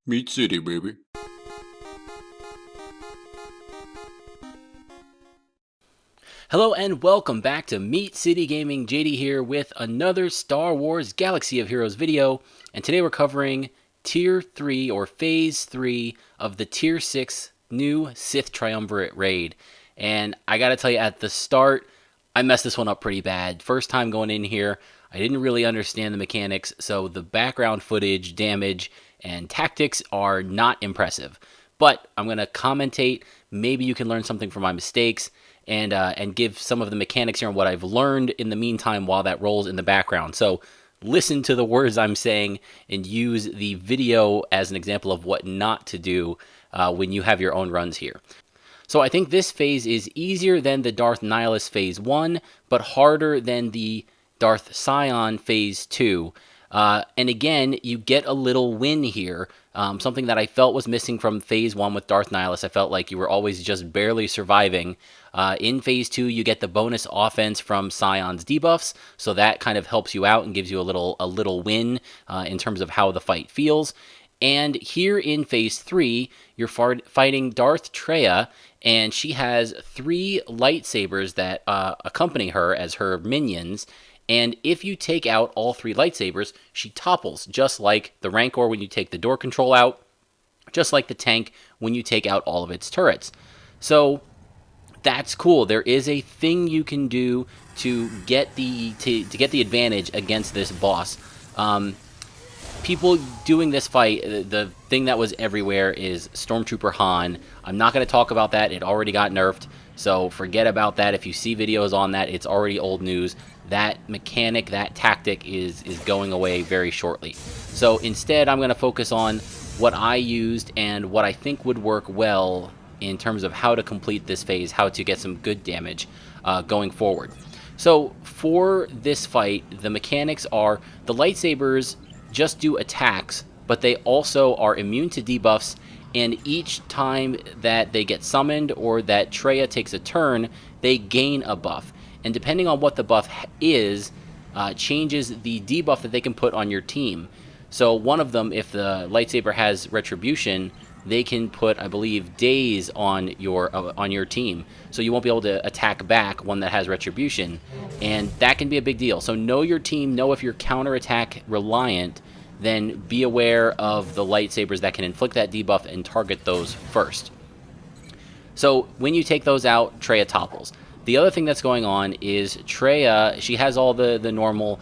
Meat City, baby. Hello and welcome back to Meat City Gaming. JD here with another Star Wars Galaxy of Heroes video, and today we're covering Tier 3 or Phase 3 of the Tier 6 new Sith Triumvirate raid. And I gotta tell you, at the start, I messed this one up pretty bad. First time going in here, I didn't really understand the mechanics, so the background footage, damage, and tactics are not impressive. But I'm gonna commentate. Maybe you can learn something from my mistakes and give some of the mechanics here and what I've learned in the meantime while that rolls in the background. So listen to the words I'm saying and use the video as an example of what not to do when you have your own runs here. So I think this phase is easier than the Darth Nihilus Phase 1, but harder than the Darth Scion Phase 2. And again, you get a little win here. Something that I felt was missing from Phase 1 with Darth Nihilus. I felt like you were always just barely surviving. In Phase 2, you get the bonus offense from Scion's debuffs, so that kind of helps you out and gives you a little win in terms of how the fight feels. And here in Phase 3, you're fighting Darth Traya, and she has 3 lightsabers that accompany her as her minions. And if you take out all 3 lightsabers, she topples, just like the Rancor when you take the door control out, just like the tank when you take out all of its turrets. So that's cool. There is a thing you can do to get the advantage against this boss. People doing this fight, the thing that was everywhere is Stormtrooper Han. I'm not going to talk about that. It already got nerfed, so forget about that. If you see videos on that, it's already old news. That mechanic, that tactic is going away very shortly. So instead, I'm going to focus on what I used and what I think would work well in terms of how to complete this phase, how to get some good damage going forward. So for this fight, the mechanics are the lightsabers just do attacks, but they also are immune to debuffs, and each time that they get summoned or that Traya takes a turn, they gain a buff. And depending on what the buff is, changes the debuff that they can put on your team. So one of them, if the lightsaber has Retribution, they can put, I believe, Daze on your team. So you won't be able to attack back one that has Retribution. And that can be a big deal. So know your team, know if you're counterattack reliant, then be aware of the lightsabers that can inflict that debuff and target those first. So when you take those out, Traya topples. The other thing that's going on is Traya, she has all the normal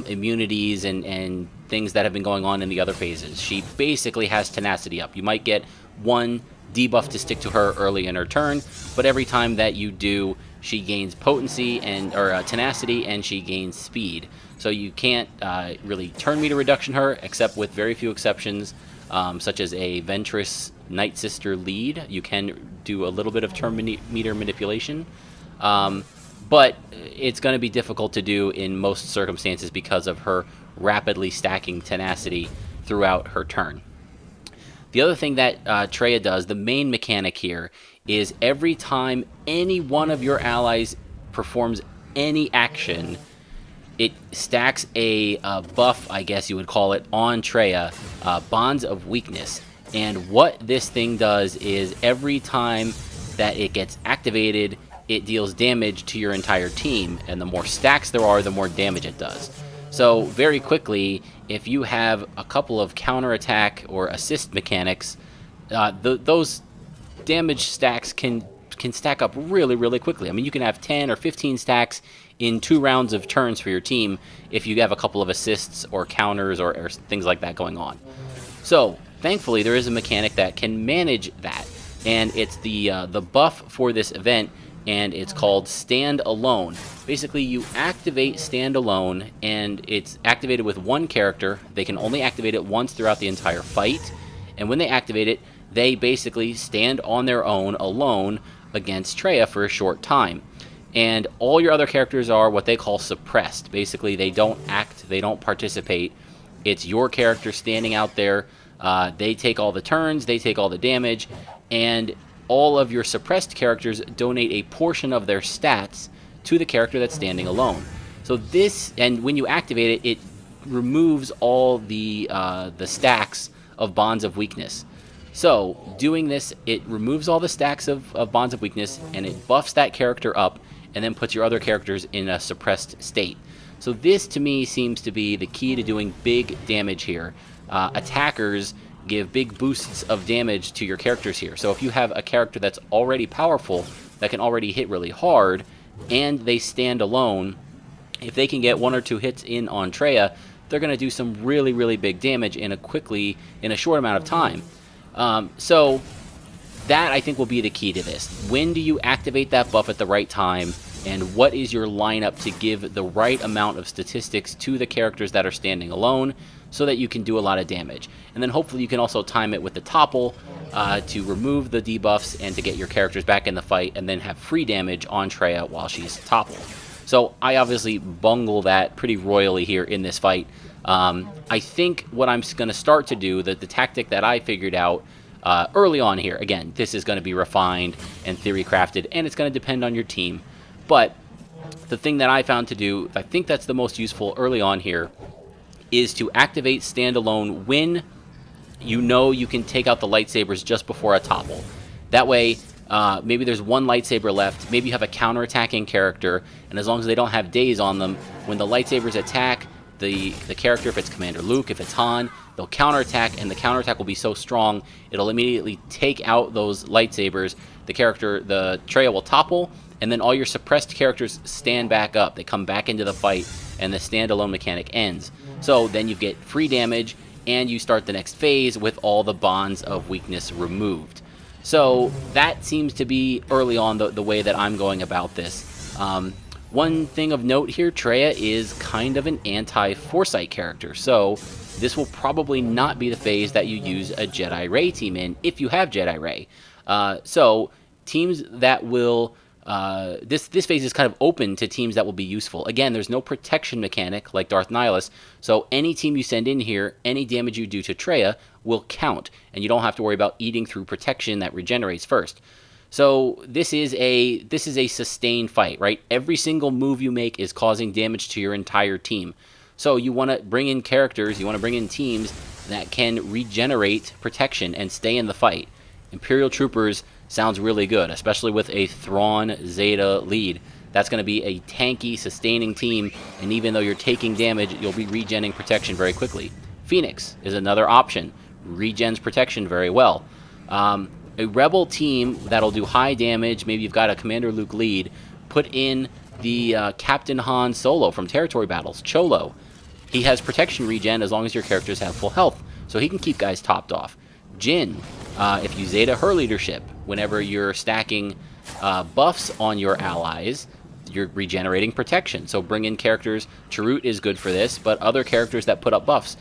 immunities and things that have been going on in the other phases. She basically has tenacity up. You might get one debuff to stick to her early in her turn, but every time that you do, she gains potency or tenacity, and she gains speed. So you can't really turn meter reduction her, except with very few exceptions, such as a Ventress Night Sister lead. You can do a little bit of turn meter manipulation. But it's going to be difficult to do in most circumstances because of her rapidly stacking tenacity throughout her turn. The other thing that Traya does, the main mechanic here, is every time any one of your allies performs any action, it stacks a buff, I guess you would call it, on Traya, Bonds of Weakness. And what this thing does is every time that it gets activated, it deals damage to your entire team, and the more stacks there are, the more damage it does. So very quickly, if you have a couple of counterattack or assist mechanics, those damage stacks can stack up really quickly. I mean, you can have 10 or 15 stacks in 2 rounds of turns for your team if you have a couple of assists or counters or things like that going on. So thankfully, there is a mechanic that can manage that, and it's the buff for this event, and it's called Stand Alone. Basically, you activate Stand Alone, and it's activated with one character. They can only activate it once throughout the entire fight, and when they activate it, they basically stand on their own, alone, against Traya for a short time. And all your other characters are what they call suppressed. Basically, they don't act, they don't participate. It's your character standing out there. They take all the turns, they take all the damage, and all of your suppressed characters donate a portion of their stats to the character that's standing alone. So this, and when you activate it, it removes all the stacks of Bonds of Weakness. So doing this, it removes all the stacks of Bonds of Weakness, and it buffs that character up, and then puts your other characters in a suppressed state. So this, to me, seems to be the key to doing big damage here. Attackers give big boosts of damage to your characters here. So if you have a character that's already powerful, that can already hit really hard, and they stand alone, if they can get 1 or 2 hits in on Traya, they're going to do some really, really big damage in a short amount of time. So that, I think, will be the key to this. When do you activate that buff at the right time, and what is your lineup to give the right amount of statistics to the characters that are standing alone so that you can do a lot of damage? And then hopefully you can also time it with the topple to remove the debuffs and to get your characters back in the fight, and then have free damage on Traya while she's toppled. So I obviously bungle that pretty royally here in this fight. I think what I'm going to start to do, the tactic that I figured out early on here, again, this is going to be refined and theory crafted, and it's going to depend on your team. But the thing that I found to do, I think that's the most useful early on here, is to activate standalone when you know you can take out the lightsabers just before a topple. That way, maybe there's one lightsaber left, maybe you have a counterattacking character, and as long as they don't have daze on them, when the lightsabers attack the character, if it's Commander Luke, if it's Han, they'll counterattack, and the counterattack will be so strong, it'll immediately take out those lightsabers. The Traya will topple, and then all your suppressed characters stand back up. They come back into the fight, and the standalone mechanic ends. So then you get free damage, and you start the next phase with all the Bonds of Weakness removed. So that seems to be early on the way that I'm going about this. One thing of note here, Traya is kind of an anti-Foresight character, so this will probably not be the phase that you use a Jedi Ray team in, if you have Jedi Ray. So teams that will... this phase is kind of open to teams that will be useful. Again, there's no protection mechanic like Darth Nihilus, so any team you send in here, any damage you do to Traya will count, and you don't have to worry about eating through protection that regenerates first. So this is a sustained fight, right? Every single move you make is causing damage to your entire team. So you want to bring in characters, you want to bring in teams that can regenerate protection and stay in the fight. Imperial Troopers sounds really good, especially with a Thrawn Zeta lead. That's going to be a tanky, sustaining team, and even though you're taking damage, you'll be regenning protection very quickly. Phoenix is another option. Regens protection very well. A Rebel team that'll do high damage, maybe you've got a Commander Luke lead, put in the Captain Han Solo from Territory Battles, Cholo. He has protection regen as long as your characters have full health, so he can keep guys topped off. Jin, if you Zeta her leadership, whenever you're stacking buffs on your allies, you're regenerating protection. So bring in characters. Chirrut is good for this, but other characters that put up buffs.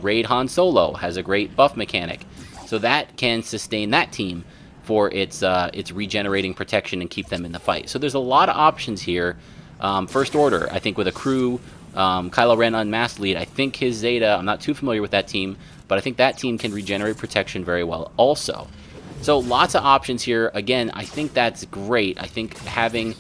Raid Han Solo has a great buff mechanic. So that can sustain that team for its regenerating protection and keep them in the fight. So there's a lot of options here. First Order, I think with a crew, Kylo Ren Unmasked lead, I think his Zeta, I'm not too familiar with that team, but I think that team can regenerate protection very well also. So lots of options here. Again, I think that's great. I think having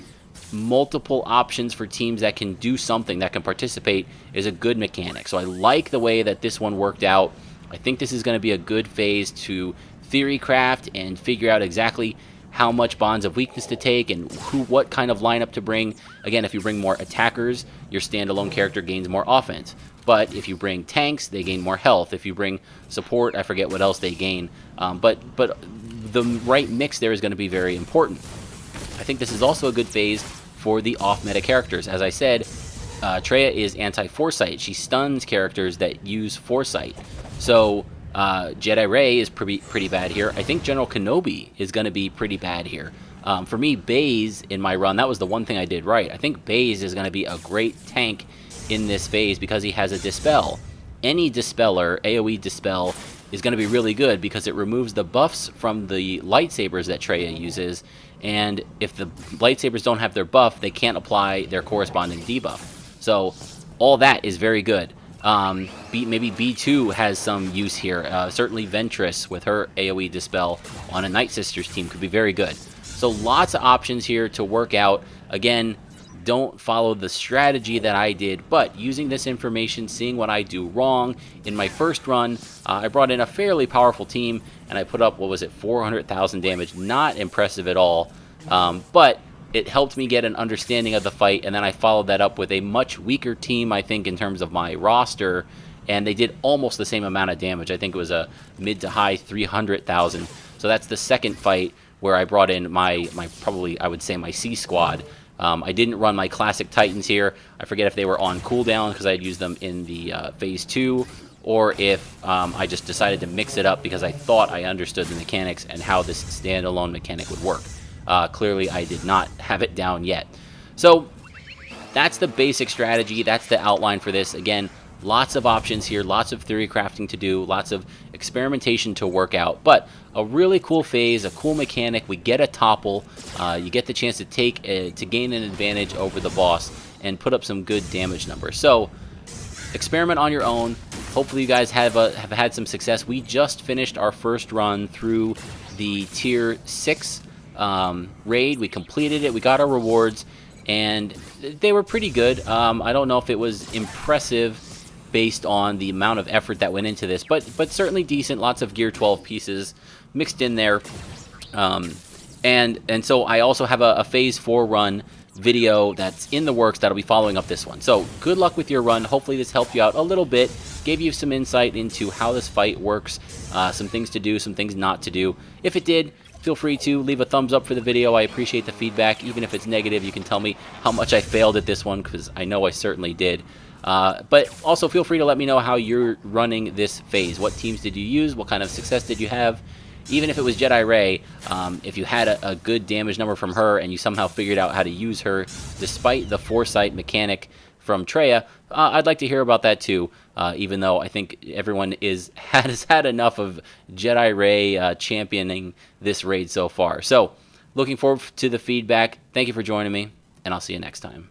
multiple options for teams that can do something, that can participate, is a good mechanic. So I like the way that this one worked out. I think this is going to be a good phase to theory craft and figure out exactly how much Bonds of Weakness to take and what kind of lineup to bring. Again, if you bring more attackers, your standalone character gains more offense. But if you bring tanks, they gain more health. If you bring support, I forget what else they gain. But the right mix there is going to be very important. I think this is also a good phase for the off-meta characters. As I said, Traya is anti-Foresight. She stuns characters that use Foresight. So Jedi Ray is pretty bad here. I think General Kenobi is going to be pretty bad here. For me, Baze in my run, that was the one thing I did right. I think Baze is going to be a great tank in this phase because he has a Dispel. Any Dispeller, AoE Dispel, is going to be really good because it removes the buffs from the lightsabers that Traya uses, and if the lightsabers don't have their buff, they can't apply their corresponding debuff. So all that is very good. Maybe B2 has some use here. Certainly Ventress with her AoE Dispel on a Night Sisters team could be very good. So lots of options here to work out. Again, don't follow the strategy that I did, but using this information, seeing what I do wrong in my first run, I brought in a fairly powerful team, and I put up, what was it, 400,000 damage. Not impressive at all, but it helped me get an understanding of the fight, and then I followed that up with a much weaker team, I think, in terms of my roster, and they did almost the same amount of damage. I think it was a mid to high 300,000. So that's the second fight where I brought in my probably, I would say, my C squad. I didn't run my classic Titans here. I forget if they were on cooldown because I had used them in the Phase 2, or if I just decided to mix it up because I thought I understood the mechanics and how this standalone mechanic would work. Clearly, I did not have it down yet. So that's the basic strategy. That's the outline for this. Again, lots of options here, lots of theory crafting to do, lots of experimentation to work out, but a really cool phase, a cool mechanic. We get a topple. You get the chance to to gain an advantage over the boss and put up some good damage numbers. So experiment on your own. Hopefully you guys have had some success. We just finished our first run through the Tier 6 raid. We completed it. We got our rewards, and they were pretty good. I don't know if it was impressive based on the amount of effort that went into this, but certainly decent. Lots of Gear 12 pieces mixed in there. And so I also have a Phase 4 run video that's in the works that'll be following up this one. So good luck with your run. Hopefully this helped you out a little bit, gave you some insight into how this fight works, some things to do, some things not to do. If it did, feel free to leave a thumbs up for the video. I appreciate the feedback. Even if it's negative, you can tell me how much I failed at this one, because I know I certainly did. But also feel free to let me know how you're running this phase. What teams did you use? What kind of success did you have? Even if it was Jedi Rey, if you had a good damage number from her and you somehow figured out how to use her despite the foresight mechanic from Traya, I'd like to hear about that too, even though I think everyone has had enough of Jedi Rey championing this raid so far. So looking forward to the feedback. Thank you for joining me, and I'll see you next time.